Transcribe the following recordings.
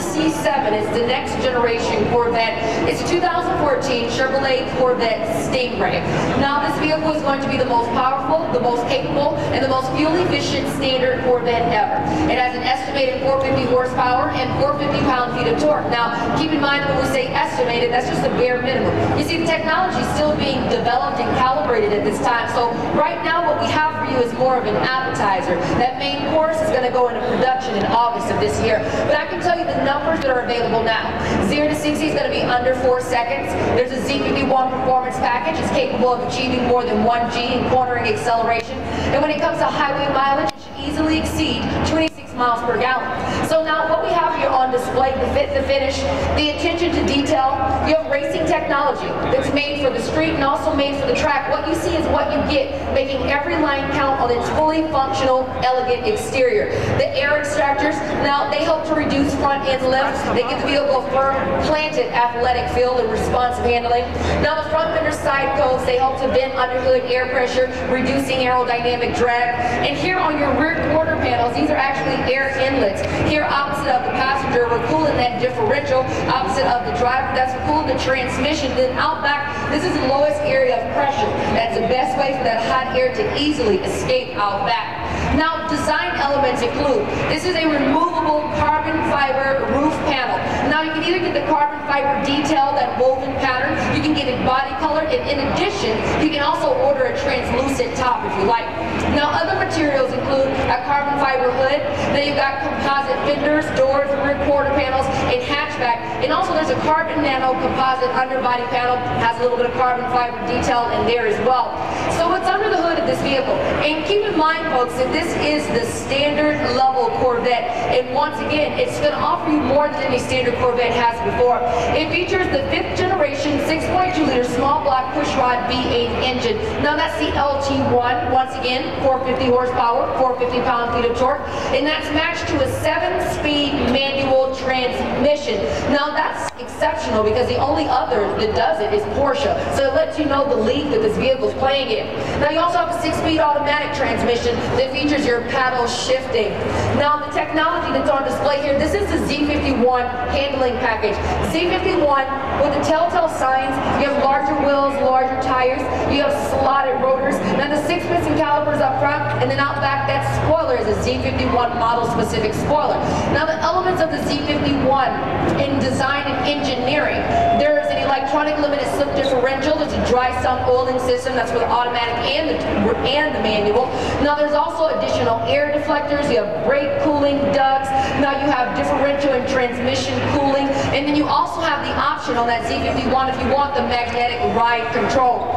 the C7. It's the next generation Corvette. It's a 2014 Chevrolet Corvette Stingray. Now this vehicle is going to be the most powerful, the most capable, and the most fuel-efficient standard Corvette ever. It has an estimated 450 horsepower and 450 pound-feet of torque. Now keep in mind when we say estimated, that's just the bare minimum. You see, the technology is still being developed and calibrated at this time. So right now what we have for you is more of an appetizer. That main course is going to go into production in August of this year. But I can tell you the numbers that are available now. 0 to 60 is going to be under 4 seconds. There's a Z51 performance package. It's capable of achieving more than 1 G in cornering acceleration. And when it comes to highway mileage, it should easily exceed 26 miles per gallon. So now what we have here on display, the fit, the finish, the attention to detail, you have racing technology that's made for the street and also made for the track. What you see is what you get, making every line count on its fully functional, elegant exterior. The air extractors, now they help to reduce front end lift. They give the vehicle a firm, planted athletic feel and responsive handling. Now the front fender side cones, they help to vent underhood air pressure, reducing aerodynamic drag. And here on your rear quarter panels, these are actually air inlets. Here opposite of the passenger, we're cooling that differential. Opposite of the driver, that's cooling the transmission. Then out back, this is the lowest area of pressure. That's the best way for that hot air to easily escape out back. Now, design elements include, this is a removable carbon fiber roof panel. Now, you can either get the carbon fiber detail, that woven pattern, you can get it body colored, and in addition, you can also order a translucent top if you like. Now, other materials include a carbon fiber hood, then you've got composite fenders, doors, rear quarter panels, and hatchback. And also there's a carbon nano composite underbody panel, has a little bit of carbon fiber detail in there as well. So what's under the hood of this vehicle? And keep in mind, folks, that this is the standard level Corvette. And once again, it's going to offer you more than any standard Corvette has before. It features the 5th generation 6.2 liter small block pushrod V8 engine. Now that's the LT1, once again, 450 horsepower, 450 pound-feet of torque, and that's matched to a 7-speed manual transmission. Now that's exceptional because the only other that does it is Porsche. So it lets you know the league that this vehicle is playing in. Now you also have a 6-speed automatic transmission that features your paddle shifting. Now the technology that's on display here, this is the Z51 handling package. Z51 with the telltale signs, you have larger wheels, larger tires, you have slotted rotors, now the 6-piston calipers up front, and then out back that spoiler is a Z51 model specific spoiler. Now the elements of the Z51 in design and engineering, there is an electronic limited slip differential, there's a dry sump oiling system, that's for the automatic and the manual. Now there's also additional air deflectors, you have brake cooling ducts, now you have differential and transmission cooling, and then you also have the option on that Z51 if you want the magnetic ride control.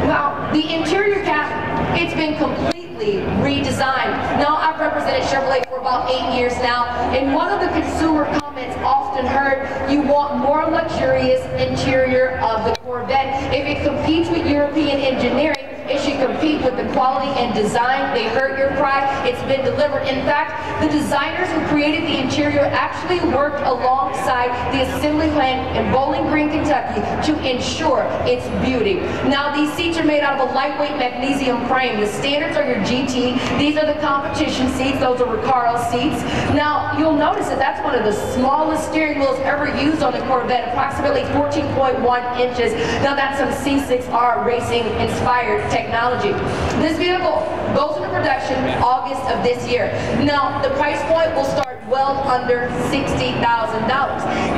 Now the interior cabin, it's been completely redesigned. Now I've represented Chevrolet for about 8 years now, and one of the consumer comments often heard, you want more luxurious interior of the Corvette. If it competes with European engineering, it should compete with the quality and design. They heard your cry. It's been delivered. In fact, the designers who created the interior actually worked alongside the assembly plant in Bowling Green, Kentucky to ensure its beauty. Now, these seats are made out of a lightweight magnesium frame. The standards are your GT. These are the competition seats. Those are Recaro seats. Now, you'll notice that that's one of the smallest steering wheels ever used on the Corvette, approximately 14.1 inches. Now, that's some C6R racing inspired technology. This vehicle goes into production August of this year. Now, the price point will start well under $60,000.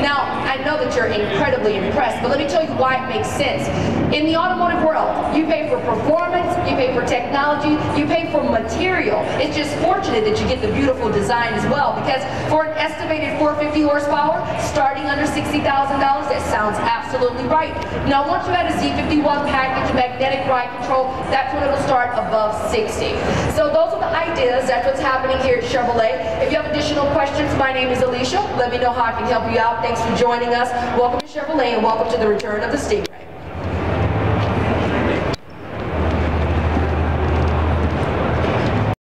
Now, I know that you're incredibly impressed, but let me tell you why it makes sense. In the automotive world, you pay for performance, you pay for technology, you pay for material. It's just fortunate that you get the beautiful design as well, because for an estimated 450 horsepower, starting under $60,000, that sounds absolutely right. Now, once you add a Z51 package, magnetic ride control, that's when it'll start above 60. So those are the ideas. That's what's happening here at Chevrolet. If you have additional questions, my name is Alicia. Let me know how I can help you out. Thanks for joining us. Welcome to Chevrolet and welcome to the return of the Stingray.